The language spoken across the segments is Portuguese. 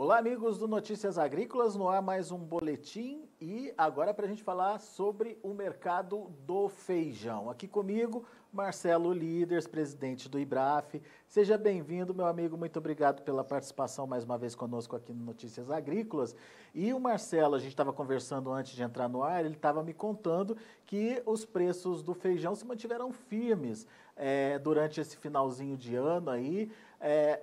Olá, amigos do Notícias Agrícolas, no ar mais um boletim e agora para a gente falar sobre o mercado do feijão. Aqui comigo, Marcelo Líderes, presidente do IBRAF. Seja bem-vindo, meu amigo, muito obrigado pela participação mais uma vez conosco aqui no Notícias Agrícolas. E o Marcelo, a gente estava conversando antes de entrar no ar, ele estava me contando que os preços do feijão se mantiveram firmes durante esse finalzinho de ano aí,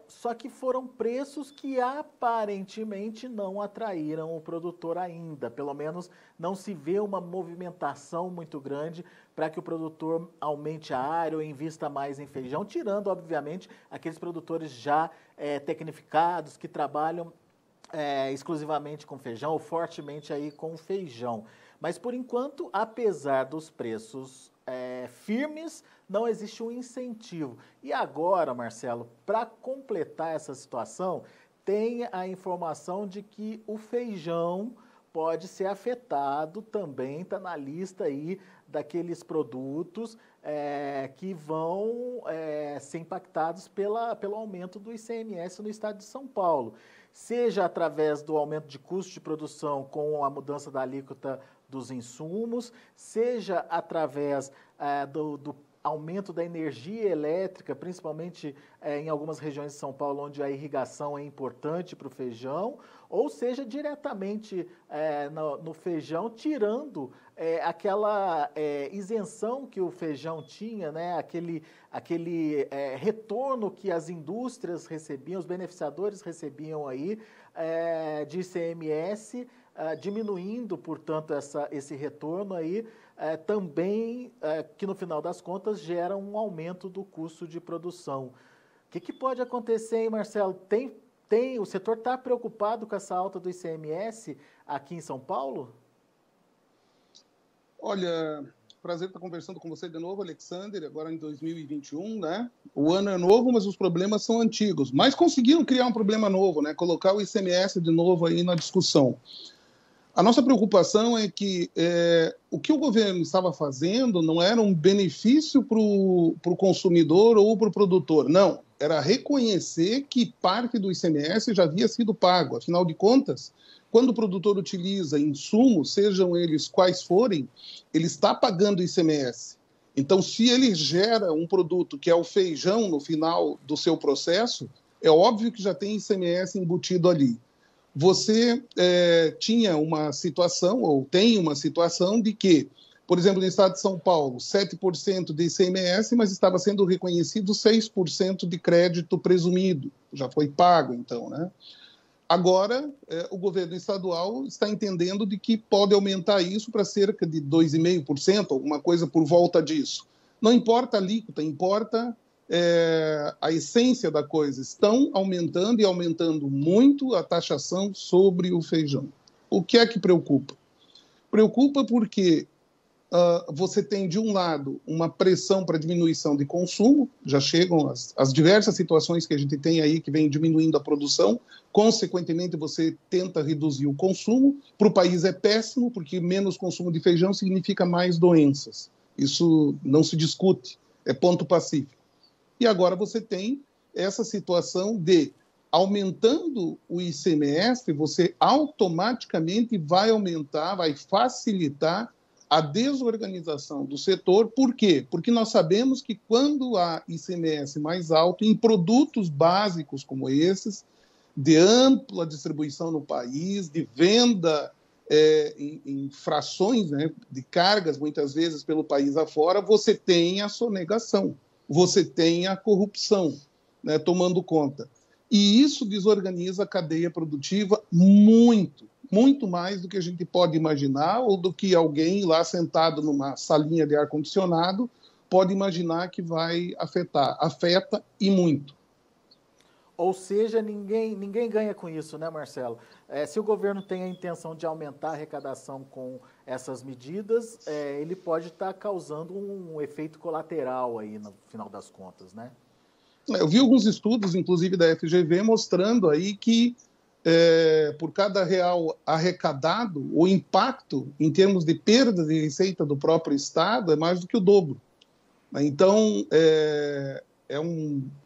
só que foram preços que aparentemente não atraíram o produtor ainda, pelo menos não se vê uma movimentação muito grande para que o produtor aumente a área ou invista mais em feijão, tirando, obviamente, aqueles produtores já tecnificados que trabalham exclusivamente com feijão ou fortemente aí com feijão. Mas, por enquanto, apesar dos preços firmes, não existe um incentivo. E agora, Marcelo, para completar essa situação, tem a informação de que o feijão pode ser afetado também, está na lista aí daqueles produtos que vão ser impactados pelo aumento do ICMS no estado de São Paulo. Seja através do aumento de custo de produção com a mudança da alíquota dos insumos, seja através do aumento da energia elétrica, principalmente em algumas regiões de São Paulo, onde a irrigação é importante para o feijão, ou seja, diretamente no feijão, tirando aquela isenção que o feijão tinha, né? aquele retorno que as indústrias recebiam, os beneficiadores recebiam aí de ICMS, diminuindo, portanto, esse retorno aí, também, que no final das contas gera um aumento do custo de produção. O que pode acontecer, hein, Marcelo? O setor está preocupado com essa alta do ICMS aqui em São Paulo? Olha, prazer estar conversando com você de novo, Alexander, agora em 2021, né? O ano é novo, mas os problemas são antigos. Mas conseguiram criar um problema novo, né? Colocar o ICMS de novo aí na discussão. A nossa preocupação é que o que o governo estava fazendo não era um benefício para o consumidor ou para o produtor, não. Era reconhecer que parte do ICMS já havia sido pago. Afinal de contas, quando o produtor utiliza insumos, sejam eles quais forem, ele está pagando ICMS. Então, se ele gera um produto que é o feijão no final do seu processo, é óbvio que já tem ICMS embutido ali. Você tinha uma situação, ou tem uma situação, de que, por exemplo, no estado de São Paulo, 7% de ICMS, mas estava sendo reconhecido 6% de crédito presumido. Já foi pago, então, né? Agora, o governo estadual está entendendo de que pode aumentar isso para cerca de 2,5%, alguma coisa por volta disso. Não importa a alíquota, importa a essência da coisa. Estão aumentando e aumentando muito a taxação sobre o feijão. O que é que preocupa? Preocupa porque você tem, de um lado, uma pressão para diminuição de consumo, já chegam as diversas situações que a gente tem aí que vem diminuindo a produção, consequentemente você tenta reduzir o consumo. Para o país é péssimo, porque menos consumo de feijão significa mais doenças. Isso não se discute, é ponto pacífico. E agora você tem essa situação de, aumentando o ICMS, você automaticamente vai aumentar, vai facilitar a desorganização do setor. Por quê? Porque nós sabemos que quando há ICMS mais alto em produtos básicos como esses, de ampla distribuição no país, de venda em frações, né, de cargas, muitas vezes pelo país afora, você tem a sonegação, você tem a corrupção, né, tomando conta. E isso desorganiza a cadeia produtiva muito, muito mais do que a gente pode imaginar, ou do que alguém lá sentado numa salinha de ar-condicionado pode imaginar que vai afetar. Afeta e muito. Ou seja, ninguém ganha com isso, né, Marcelo? Se o governo tem a intenção de aumentar a arrecadação com essas medidas, ele pode estar causando um efeito colateral aí no final das contas, né? Eu vi alguns estudos, inclusive da FGV, mostrando aí que por cada real arrecadado, o impacto em termos de perda de receita do próprio Estado é mais do que o dobro. Então,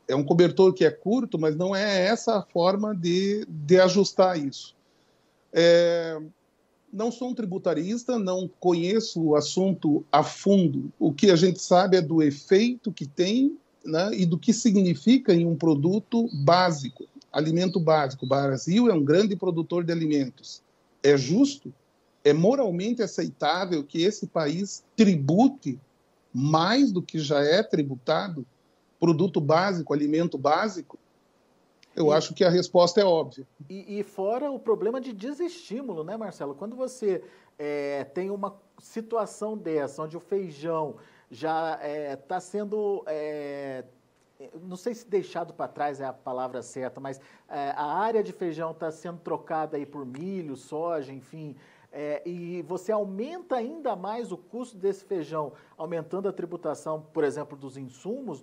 é um cobertor que é curto, mas não é essa a forma de ajustar isso. Não sou um tributarista, não conheço o assunto a fundo. O que a gente sabe é do efeito que tem, né, e do que significa em um produto básico, alimento básico. O Brasil é um grande produtor de alimentos. É justo, é moralmente aceitável que esse país tribute mais do que já é tributado, produto básico, alimento básico? Eu acho que a resposta é óbvia. E fora o problema de desestímulo, né, Marcelo? Quando você tem uma situação dessa, onde o feijão já está sendo, não sei se deixado para trás é a palavra certa, mas a área de feijão está sendo trocada aí por milho, soja, enfim, e você aumenta ainda mais o custo desse feijão, aumentando a tributação, por exemplo, dos insumos,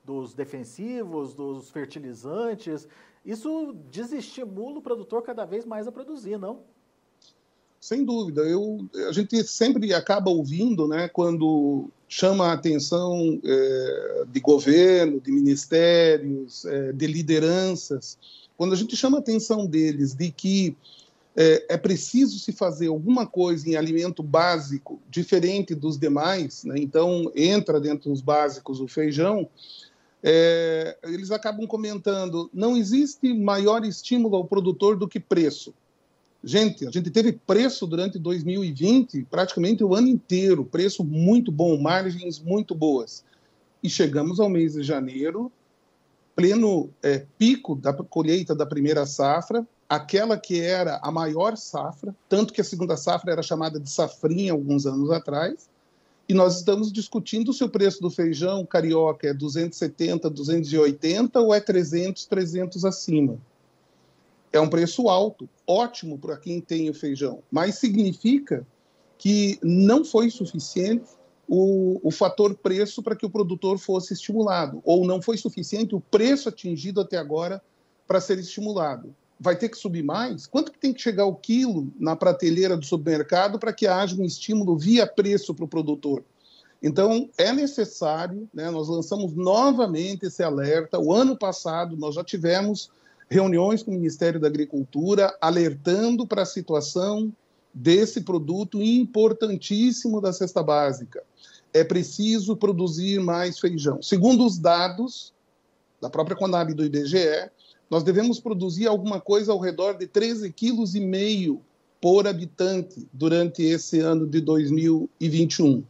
dos defensivos, dos fertilizantes. Isso desestimula o produtor cada vez mais a produzir, não? Sem dúvida. A gente sempre acaba ouvindo, né, quando chama a atenção de governo, de ministérios, de lideranças, quando a gente chama a atenção deles de que é preciso se fazer alguma coisa em alimento básico diferente dos demais, né? Então entra dentro dos básicos o feijão, eles acabam comentando, não existe maior estímulo ao produtor do que preço. Gente, a gente teve preço durante 2020, praticamente o ano inteiro, preço muito bom, margens muito boas. E chegamos ao mês de janeiro, pleno pico da colheita da primeira safra, aquela que era a maior safra, tanto que a segunda safra era chamada de safrinha alguns anos atrás, e nós estamos discutindo se o preço do feijão carioca é 270, 280 ou é 300, 300 acima. É um preço alto, ótimo para quem tem o feijão, mas significa que não foi suficiente o fator preço para que o produtor fosse estimulado, ou não foi suficiente o preço atingido até agora para ser estimulado. Vai ter que subir mais? Quanto que tem que chegar o quilo na prateleira do supermercado para que haja um estímulo via preço para o produtor? Então, é necessário, né, nós lançamos novamente esse alerta. O ano passado, nós já tivemos reuniões com o Ministério da Agricultura alertando para a situação desse produto importantíssimo da cesta básica. É preciso produzir mais feijão. Segundo os dados da própria Conab do IBGE, nós devemos produzir alguma coisa ao redor de 13,5 kg por habitante durante esse ano de 2021.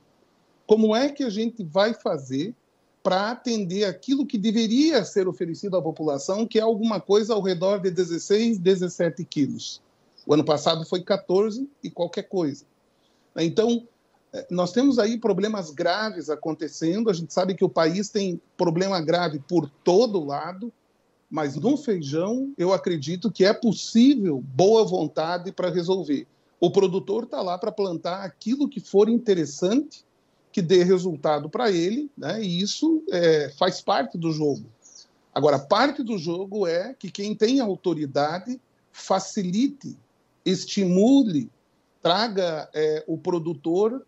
Como é que a gente vai fazer para atender aquilo que deveria ser oferecido à população, que é alguma coisa ao redor de 16, 17 quilos? O ano passado foi 14 e qualquer coisa. Então, nós temos aí problemas graves acontecendo. A gente sabe que o país tem problema grave por todo lado, mas no feijão eu acredito que é possível boa vontade para resolver. O produtor está lá para plantar aquilo que for interessante, que dê resultado para ele, né? E isso faz parte do jogo. Agora, parte do jogo é que quem tem autoridade facilite, estimule, traga o produtor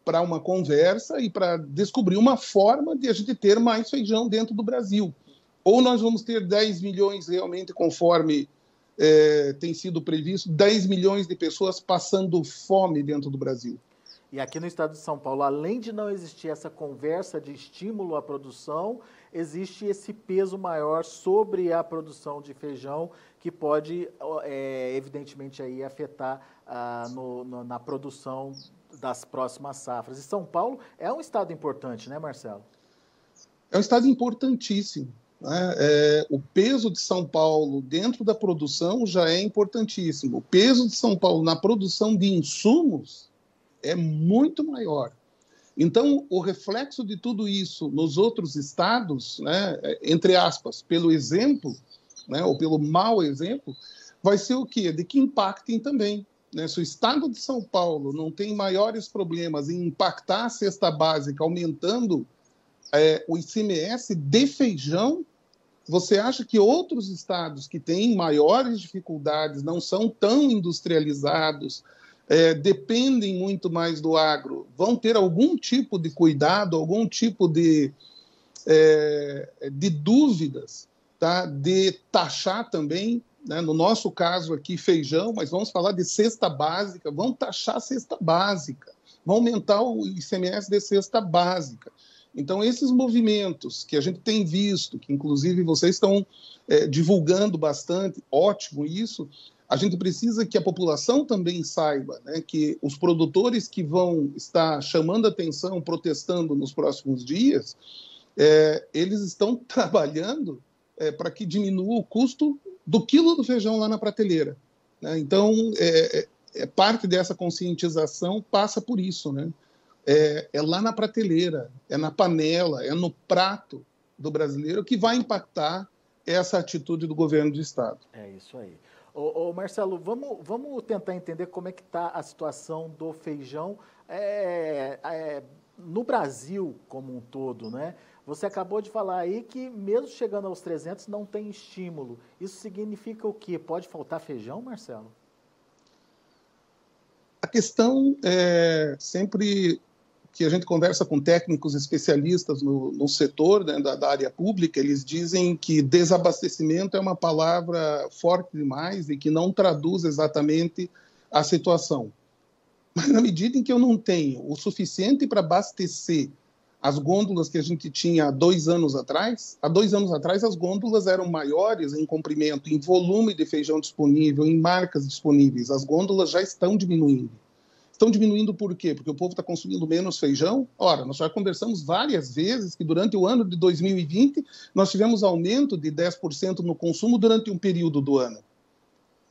para uma conversa e para descobrir uma forma de a gente ter mais feijão dentro do Brasil. Ou nós vamos ter 10 milhões realmente, conforme tem sido previsto, 10 milhões de pessoas passando fome dentro do Brasil. E aqui no estado de São Paulo, além de não existir essa conversa de estímulo à produção, existe esse peso maior sobre a produção de feijão que pode, evidentemente, aí afetar na produção das próximas safras. E São Paulo é um estado importante, né, Marcelo? É um estado importantíssimo. O peso de São Paulo dentro da produção já é importantíssimo. O peso de São Paulo na produção de insumos é muito maior. Então, o reflexo de tudo isso nos outros estados, né, entre aspas, pelo exemplo, né, ou pelo mau exemplo, vai ser o quê? De que impactem também. Né? Se o estado de São Paulo não tem maiores problemas em impactar a cesta básica, aumentando o ICMS de feijão, você acha que outros estados que têm maiores dificuldades, não são tão industrializados, dependem muito mais do agro, vão ter algum tipo de cuidado, algum tipo de de dúvidas, tá? De taxar também, né? No nosso caso aqui, feijão, mas vamos falar de cesta básica, vamos taxar a cesta básica, vamos aumentar o ICMS de cesta básica. Então, esses movimentos que a gente tem visto, que inclusive vocês estão divulgando bastante, ótimo isso, a gente precisa que a população também saiba, né, que os produtores que vão estar chamando atenção, protestando nos próximos dias, eles estão trabalhando para que diminua o custo do quilo do feijão lá na prateleira, né? Então, parte dessa conscientização passa por isso, né? É lá na prateleira, é na panela, é no prato do brasileiro que vai impactar essa atitude do governo do Estado. É isso aí. Ô Marcelo, vamos tentar entender como é que está a situação do feijão no Brasil como um todo, né? Você acabou de falar aí que mesmo chegando aos 300 não tem estímulo. Isso significa o quê? Pode faltar feijão, Marcelo? A questão é sempre que a gente conversa com técnicos especialistas no setor, né, da área pública, eles dizem que desabastecimento é uma palavra forte demais e que não traduz exatamente a situação. Mas na medida em que eu não tenho o suficiente para abastecer as gôndolas que a gente tinha há 2 anos atrás, as gôndolas eram maiores em comprimento, em volume de feijão disponível, em marcas disponíveis. As gôndolas já estão diminuindo. Estão diminuindo por quê? Porque o povo está consumindo menos feijão? Ora, nós já conversamos várias vezes que durante o ano de 2020 nós tivemos aumento de 10% no consumo durante um período do ano.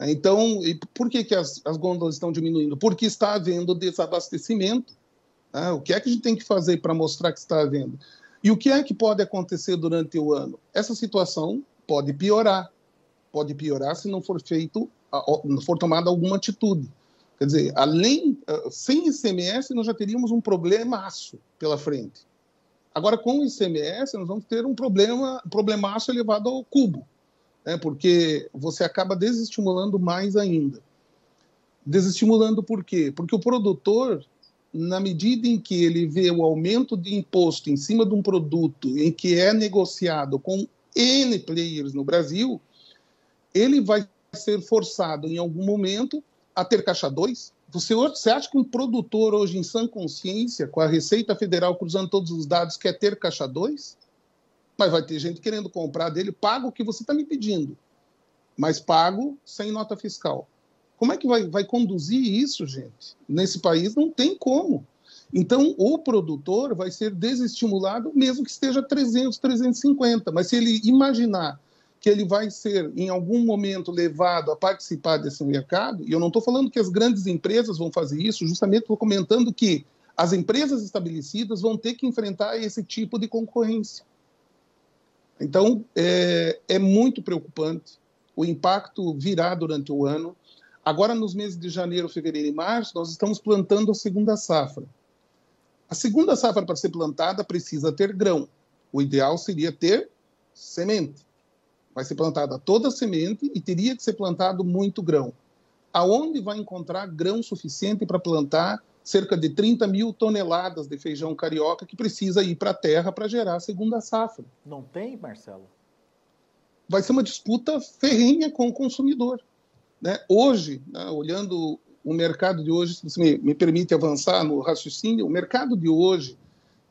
Então, por que as gôndolas estão diminuindo? Porque está havendo desabastecimento. O que é que a gente tem que fazer para mostrar que está havendo? E o que é que pode acontecer durante o ano? Essa situação pode piorar se não for tomada alguma atitude. Quer dizer, sem ICMS, nós já teríamos um problemaço pela frente. Agora, com o ICMS, nós vamos ter um problemaço elevado ao cubo, né? Porque você acaba desestimulando mais ainda. Desestimulando por quê? Porque o produtor, na medida em que ele vê o aumento de imposto em cima de um produto em que é negociado com N players no Brasil, ele vai ser forçado em algum momento a ter caixa 2? Você acha que um produtor hoje em sã consciência, com a Receita Federal cruzando todos os dados, quer ter caixa 2? Mas vai ter gente querendo comprar dele, pago o que você está me pedindo, mas pago sem nota fiscal. Como é que vai conduzir isso, gente? Nesse país não tem como. Então, o produtor vai ser desestimulado, mesmo que esteja 300, 350. Mas se ele imaginar que ele vai ser, em algum momento, levado a participar desse mercado, e eu não estou falando que as grandes empresas vão fazer isso, justamente estou comentando que as empresas estabelecidas vão ter que enfrentar esse tipo de concorrência. Então, é muito preocupante. O impacto virá durante o ano. Agora, nos meses de janeiro, fevereiro e março, nós estamos plantando a segunda safra. A segunda safra, para ser plantada, precisa ter grão. O ideal seria ter semente. Vai ser plantada toda a semente e teria que ser plantado muito grão. Aonde vai encontrar grão suficiente para plantar cerca de 30 mil toneladas de feijão carioca que precisa ir para a terra para gerar a segunda safra? Não tem, Marcelo? Vai ser uma disputa ferrenha com o consumidor, né? Hoje, né, olhando o mercado de hoje, se você me permite avançar no raciocínio, o mercado de hoje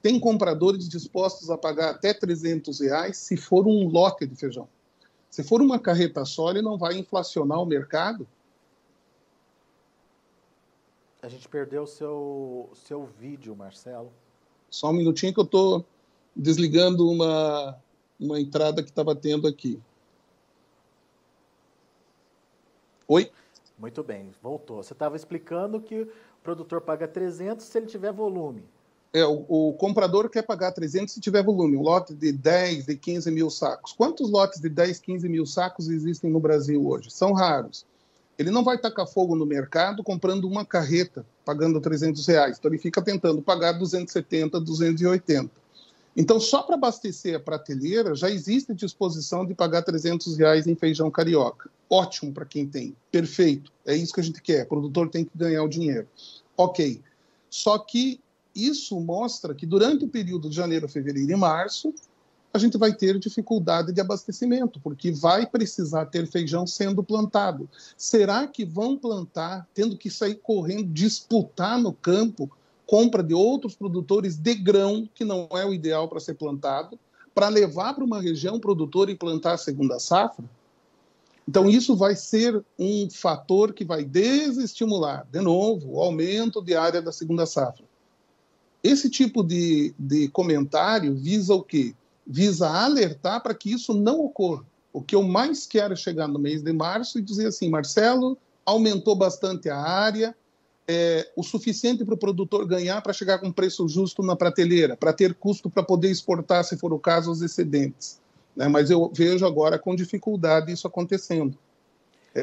tem compradores dispostos a pagar até R$300 se for um lote de feijão. Se for uma carreta só, ele não vai inflacionar o mercado. A gente perdeu o seu vídeo, Marcelo. Só um minutinho que eu estou desligando uma entrada que estava tendo aqui. Oi? Muito bem, voltou. Você estava explicando que o produtor paga 300 se ele tiver volume. O comprador quer pagar 300 se tiver volume, um lote de 10, de 15 mil sacos. Quantos lotes de 10, 15 mil sacos existem no Brasil hoje? São raros. Ele não vai tacar fogo no mercado comprando uma carreta, pagando R$300. Então, ele fica tentando pagar 270, 280. Então, só para abastecer a prateleira, já existe disposição de pagar R$300 em feijão carioca. Ótimo para quem tem. Perfeito. É isso que a gente quer. O produtor tem que ganhar o dinheiro. Ok. Só que isso mostra que durante o período de janeiro, fevereiro e março, a gente vai ter dificuldade de abastecimento, porque vai precisar ter feijão sendo plantado. Será que vão plantar, tendo que sair correndo, disputar no campo, compra de outros produtores de grão, que não é o ideal para ser plantado, para levar para uma região produtora e plantar a segunda safra? Então, isso vai ser um fator que vai desestimular, de novo, o aumento de área da segunda safra. Esse tipo de comentário visa o quê? Visa alertar para que isso não ocorra. O que eu mais quero é chegar no mês de março e dizer assim, Marcelo, aumentou bastante a área, o suficiente para o produtor ganhar para chegar com preço justo na prateleira, para ter custo para poder exportar, se for o caso, os excedentes. Né? Mas eu vejo agora com dificuldade isso acontecendo.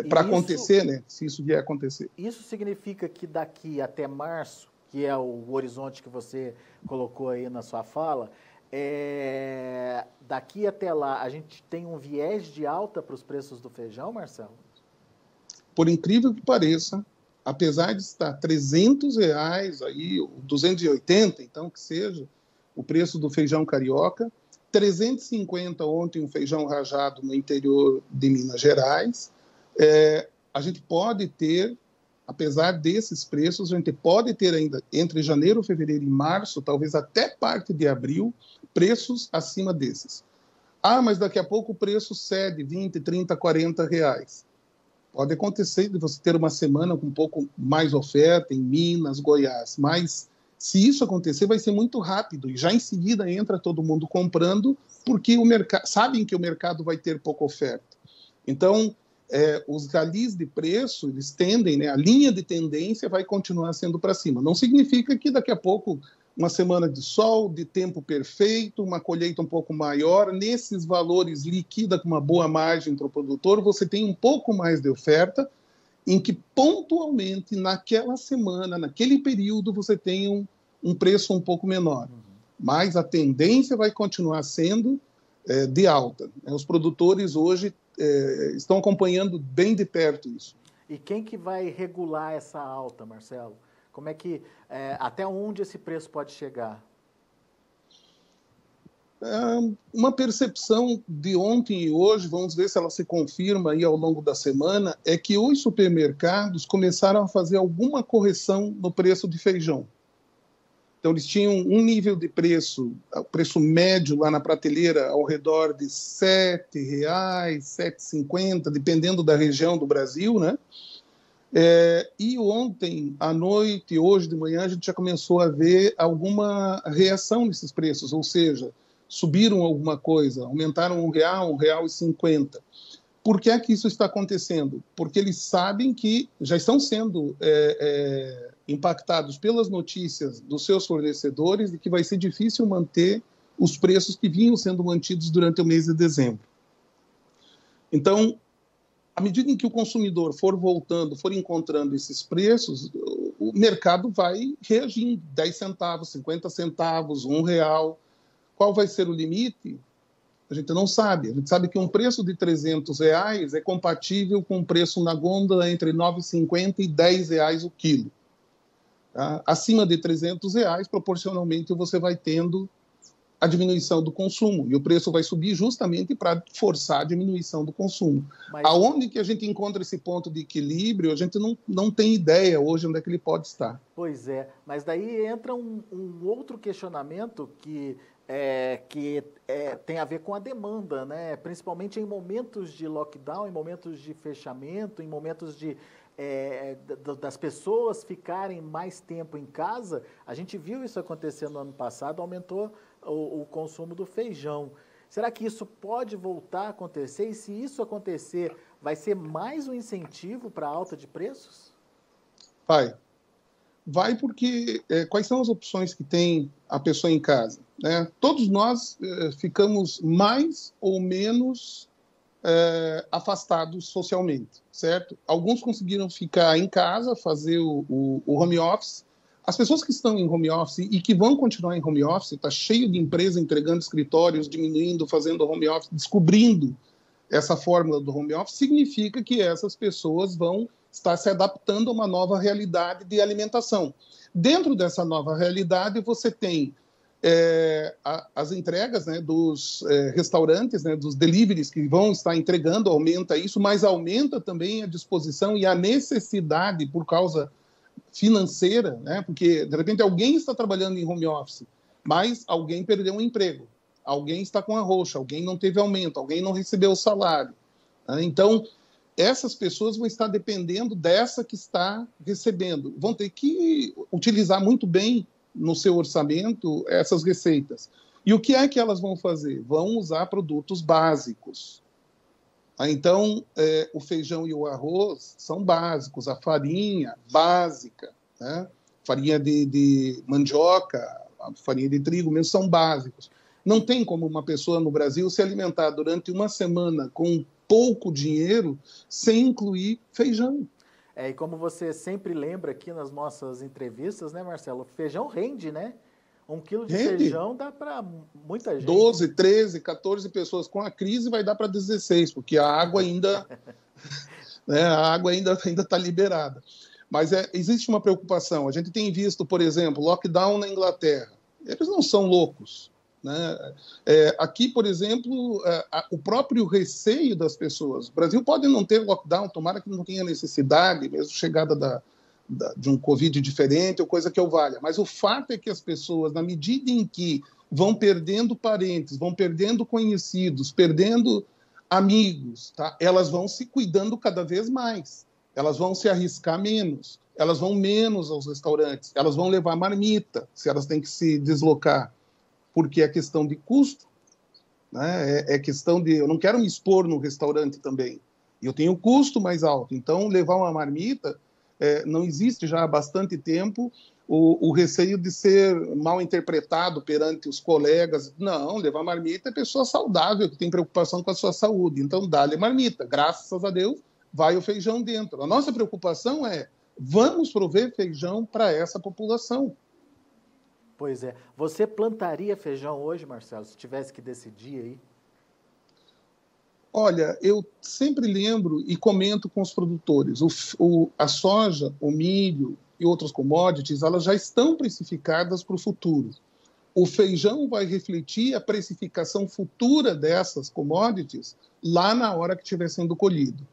Para acontecer, né? Se isso vier a acontecer. Isso significa que daqui até março, que é o horizonte que você colocou aí na sua fala, daqui até lá, a gente tem um viés de alta para os preços do feijão, Marcelo? Por incrível que pareça, apesar de estar R$300, aí, 280, então, que seja, o preço do feijão carioca, 350 ontem um feijão rajado no interior de Minas Gerais, a gente pode ter, apesar desses preços, a gente pode ter ainda, entre janeiro, fevereiro e março, talvez até parte de abril, preços acima desses. Mas daqui a pouco o preço cede 20, 30, 40 reais. Pode acontecer de você ter uma semana com um pouco mais oferta em Minas, Goiás, mas se isso acontecer vai ser muito rápido e já em seguida entra todo mundo comprando porque sabem que o mercado vai ter pouca oferta. Então, os ralis de preço, eles tendem, né, a linha de tendência vai continuar sendo para cima. Não significa que daqui a pouco uma semana de sol, de tempo perfeito, uma colheita um pouco maior, nesses valores liquida com uma boa margem para o produtor, você tem um pouco mais de oferta, em que pontualmente, naquela semana, naquele período, você tem um preço um pouco menor. Mas a tendência vai continuar sendo de alta. Os produtores hoje estão acompanhando bem de perto isso. E quem que vai regular essa alta, Marcelo? Como é que, até onde esse preço pode chegar? Uma percepção de ontem e hoje, vamos ver se ela se confirma aí ao longo da semana, é que os supermercados começaram a fazer alguma correção no preço de feijão. Então, eles tinham um nível de preço médio lá na prateleira ao redor de R$ 7,00, R$ 7,50, dependendo da região do Brasil, né? E ontem à noite, hoje de manhã, a gente já começou a ver alguma reação nesses preços, ou seja, subiram alguma coisa, aumentaram R$ 1,00, R$ 1,50. Por que é que isso está acontecendo? Porque eles sabem que já estão sendo impactados pelas notícias dos seus fornecedores e que vai ser difícil manter os preços que vinham sendo mantidos durante o mês de dezembro. Então, à medida em que o consumidor for voltando, for encontrando esses preços, o mercado vai reagindo, 10 centavos, 50 centavos, R$ 1. Qual vai ser o limite? A gente não sabe. A gente sabe que um preço de R$300 é compatível com um preço na gôndola entre R$ 9,50 e R$ 10 o quilo. Tá? Acima de R$300, proporcionalmente, você vai tendo a diminuição do consumo. E o preço vai subir justamente para forçar a diminuição do consumo. Mas aonde que a gente encontra esse ponto de equilíbrio, a gente não tem ideia hoje onde é que ele pode estar. Pois é, mas daí entra um outro questionamento que tem a ver com a demanda, né? Principalmente em momentos de lockdown, em momentos de fechamento, em momentos das pessoas ficarem mais tempo em casa. A gente viu isso acontecer no ano passado, aumentou o consumo do feijão. Será que isso pode voltar a acontecer? E se isso acontecer, vai ser mais um incentivo para a alta de preços? Vai porque quais são as opções que tem a pessoa em casa? Né? Todos nós ficamos mais ou menos afastados socialmente, certo? Alguns conseguiram ficar em casa, fazer o home office. As pessoas que estão em home office e que vão continuar em home office, está cheio de empresa entregando escritórios, diminuindo, fazendo home office, descobrindo essa fórmula do home office, significa que essas pessoas vão estar se adaptando a uma nova realidade de alimentação. Dentro dessa nova realidade, você tem as entregas, né, dos restaurantes, né, dos deliveries que vão estar entregando, aumenta isso, mas aumenta também a disposição e a necessidade por causa financeira, né, porque, de repente, alguém está trabalhando em home office, mas alguém perdeu um emprego, alguém está com a roxa, alguém não teve aumento, alguém não recebeu o salário. Né? Então, essas pessoas vão estar dependendo dessa que está recebendo. Vão ter que utilizar muito bem no seu orçamento essas receitas. E o que é que elas vão fazer? Vão usar produtos básicos. Então, o feijão e o arroz são básicos, a farinha básica, né? Farinha de mandioca, a farinha de trigo mesmo, são básicos. Não tem como uma pessoa no Brasil se alimentar durante uma semana com pouco dinheiro sem incluir feijão. E como você sempre lembra aqui nas nossas entrevistas, né, Marcelo? Feijão rende, né? 1 quilo de feijão dá para muita gente. 12, 13, 14 pessoas. Com a crise vai dar para 16, porque a água ainda né, ainda está liberada. Mas existe uma preocupação. A gente tem visto, por exemplo, lockdown na Inglaterra. Eles não são loucos. Né? Aqui, por exemplo, o próprio receio das pessoas. O Brasil pode não ter lockdown, tomara que não tenha necessidade, mesmo chegada de um Covid diferente ou coisa que eu valha. Mas o fato é que as pessoas, na medida em que vão perdendo parentes, vão perdendo conhecidos, perdendo amigos, tá? Elas vão se cuidando cada vez mais. Elas vão se arriscar menos. Elas vão menos aos restaurantes. Elas vão levar marmita, se elas têm que se deslocar. Porque é questão de custo, né? É questão de... Eu não quero me expor no restaurante também. Eu tenho custo mais alto. Então, levar uma marmita... não existe já há bastante tempo o receio de ser mal interpretado perante os colegas. Não, levar marmita é pessoa saudável, que tem preocupação com a sua saúde. Então, dá-lhe marmita. Graças a Deus, vai o feijão dentro. A nossa preocupação é, vamos prover feijão para essa população. Pois é. Você plantaria feijão hoje, Marcelo, se tivesse que decidir aí? Olha, eu sempre lembro e comento com os produtores, a soja, o milho e outras commodities, elas já estão precificadas para o futuro. O feijão vai refletir a precificação futura dessas commodities lá na hora que estiver sendo colhido.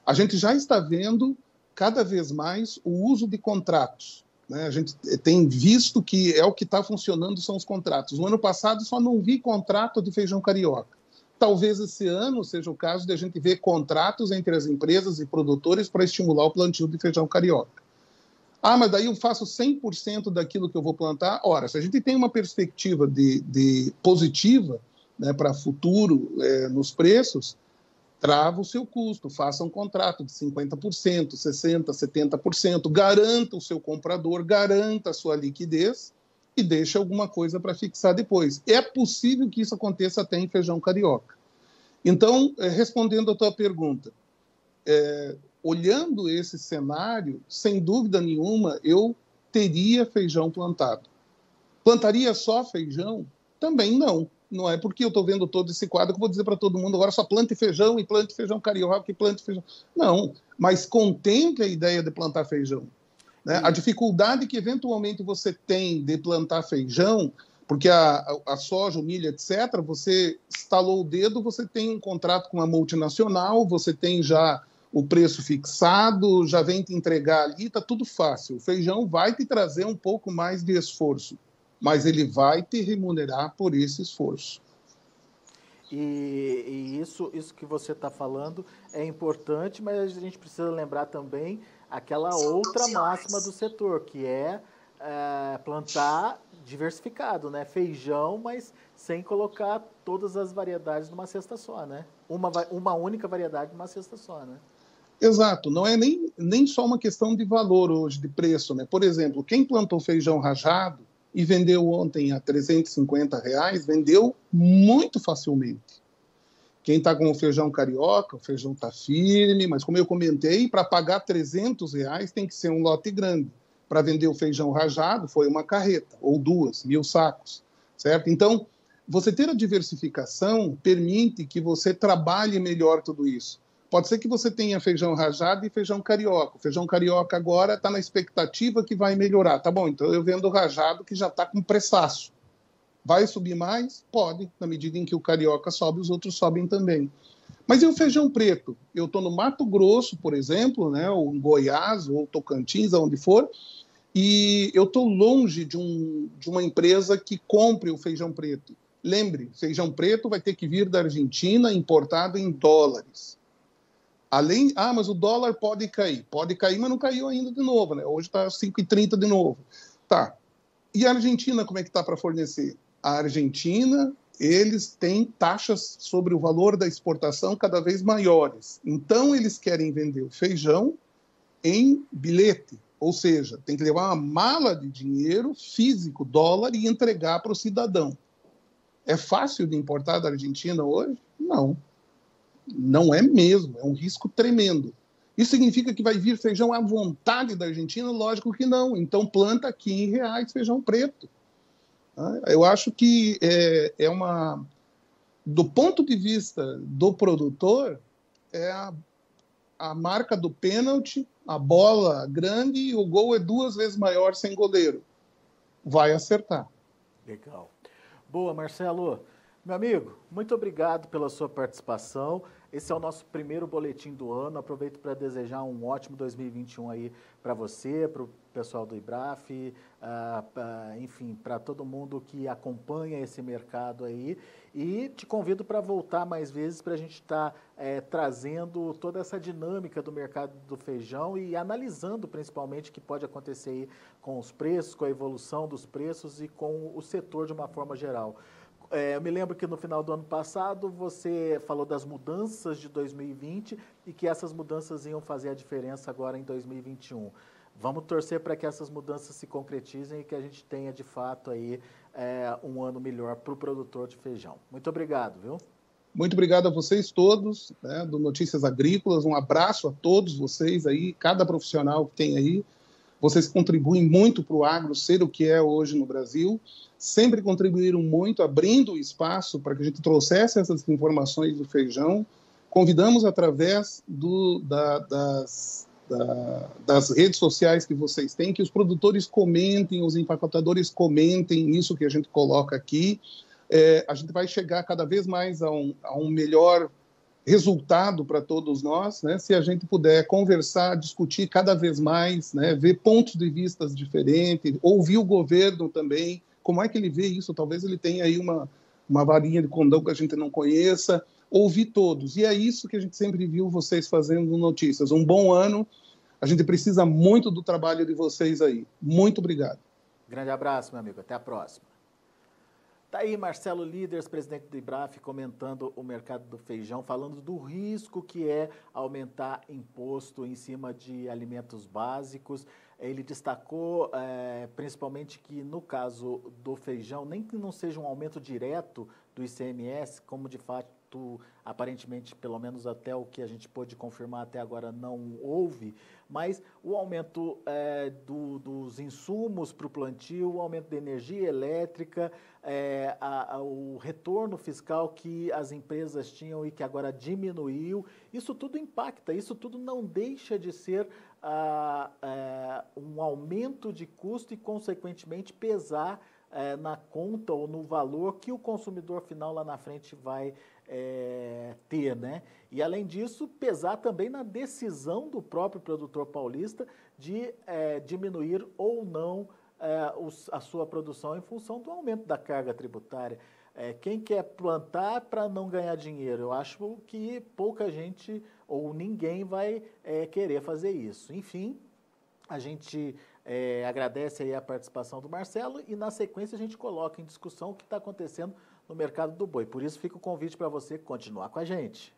A gente já está vendo cada vez mais o uso de contratos. Né? A gente tem visto que o que está funcionando são os contratos. No ano passado só não vi contrato de feijão carioca. Talvez esse ano seja o caso de a gente ver contratos entre as empresas e produtores para estimular o plantio de feijão carioca. Mas daí eu faço 100% daquilo que eu vou plantar. Ora, se a gente tem uma perspectiva de positiva, né, para futuro nos preços, trava o seu custo, faça um contrato de 50%, 60%, 70%, garanta o seu comprador, garanta a sua liquidez e deixa alguma coisa para fixar depois. É possível que isso aconteça até em feijão carioca. Então, respondendo a tua pergunta, olhando esse cenário, sem dúvida nenhuma, eu teria feijão plantado. Plantaria só feijão? Também não. Não é porque eu estou vendo todo esse quadro que eu vou dizer para todo mundo agora só plante feijão e plante feijão carioca e plante feijão. Não, mas contemple a ideia de plantar feijão. Né? A dificuldade que eventualmente você tem de plantar feijão, porque a soja, o milho, etc., você estalou o dedo, você tem um contrato com uma multinacional, você tem já o preço fixado, já vem te entregar ali, está tudo fácil. O feijão vai te trazer um pouco mais de esforço, mas ele vai te remunerar por esse esforço. E isso que você está falando é importante, mas a gente precisa lembrar também aquela outra máxima do setor, que é plantar diversificado, né? Feijão, mas sem colocar todas as variedades numa cesta só, né? Uma única variedade numa cesta só, né? Exato, não é nem só uma questão de valor hoje, de preço, né? Por exemplo, quem plantou feijão rajado e vendeu ontem a R$350, vendeu muito facilmente. Quem está com o feijão carioca, o feijão está firme, mas como eu comentei, para pagar R$300 tem que ser um lote grande. Para vender o feijão rajado foi uma carreta, ou 2.000 sacos, certo? Então, você ter a diversificação permite que você trabalhe melhor tudo isso. Pode ser que você tenha feijão rajado e feijão carioca. O feijão carioca agora está na expectativa que vai melhorar. Tá bom, então eu vendo o rajado que já está com pressaço. Vai subir mais? Pode, na medida em que o carioca sobe, os outros sobem também. Mas e o feijão preto? Eu estou no Mato Grosso, por exemplo, né, ou em Goiás, ou Tocantins, aonde for, e eu estou longe de uma empresa que compre o feijão preto. Lembre, feijão preto vai ter que vir da Argentina, importado em dólares. Mas o dólar pode cair, mas não caiu ainda de novo, né? Hoje está 5,30 de novo. Tá. E a Argentina, como é que está para fornecer? A Argentina, eles têm taxas sobre o valor da exportação cada vez maiores. Então, eles querem vender o feijão em bilhete, ou seja, tem que levar uma mala de dinheiro físico, dólar, e entregar para o cidadão. É fácil de importar da Argentina hoje? Não. Não é mesmo, é um risco tremendo. Isso significa que vai vir feijão à vontade da Argentina? Lógico que não. Então planta aqui em Reais feijão preto. Eu acho que do ponto de vista do produtor, é a marca do pênalti, a bola grande e o gol é 2 vezes maior sem goleiro. Vai acertar. Legal. Boa, Marcelo. Meu amigo, muito obrigado pela sua participação. Esse é o nosso primeiro boletim do ano. Aproveito para desejar um ótimo 2021 aí para você, para o pessoal do IBRAF, enfim, para todo mundo que acompanha esse mercado aí. E te convido para voltar mais vezes para a gente estar trazendo toda essa dinâmica do mercado do feijão e analisando principalmente o que pode acontecer aí com os preços, com a evolução dos preços e com o setor de uma forma geral. Eu me lembro que no final do ano passado você falou das mudanças de 2020 e que essas mudanças iam fazer a diferença agora em 2021. Vamos torcer para que essas mudanças se concretizem e que a gente tenha de fato aí um ano melhor para o produtor de feijão. Muito obrigado, viu? Muito obrigado a vocês todos, né, do Notícias Agrícolas. Um abraço a todos vocês aí, cada profissional que tem aí. Vocês contribuem muito para o agro ser o que é hoje no Brasil. Sempre contribuíram muito, abrindo espaço para que a gente trouxesse essas informações do feijão. Convidamos através das redes sociais que vocês têm, que os produtores comentem, os empacotadores comentem isso que a gente coloca aqui. A gente vai chegar cada vez mais a um melhor resultado para todos nós, né? Se a gente puder conversar, discutir cada vez mais, né? Ver pontos de vista diferentes, ouvir o governo também, como é que ele vê isso, talvez ele tenha aí uma varinha de condão que a gente não conheça, ouvir todos, e é isso que a gente sempre viu vocês fazendo no Notícias. Um bom ano, a gente precisa muito do trabalho de vocês aí. Muito obrigado. Grande abraço, meu amigo, até a próxima. Tá aí Marcelo Líderes, presidente do IBRAF, comentando o mercado do feijão, falando do risco que é aumentar imposto em cima de alimentos básicos. Ele destacou principalmente que no caso do feijão, nem que não seja um aumento direto do ICMS, como de fato aparentemente, pelo menos até o que a gente pôde confirmar até agora, não houve, mas o aumento dos insumos para o plantio, o aumento da energia elétrica, o retorno fiscal que as empresas tinham e que agora diminuiu, isso tudo impacta, isso tudo não deixa de ser um aumento de custo e, consequentemente, pesar na conta ou no valor que o consumidor final lá na frente vai ter, né? E, além disso, pesar também na decisão do próprio produtor paulista de diminuir ou não a sua produção em função do aumento da carga tributária. Quem quer plantar para não ganhar dinheiro? Eu acho que pouca gente ou ninguém vai querer fazer isso. Enfim, a gente agradece aí a participação do Marcelo e, na sequência, a gente coloca em discussão o que está acontecendo no mercado do boi. Por isso, fica o convite para você continuar com a gente.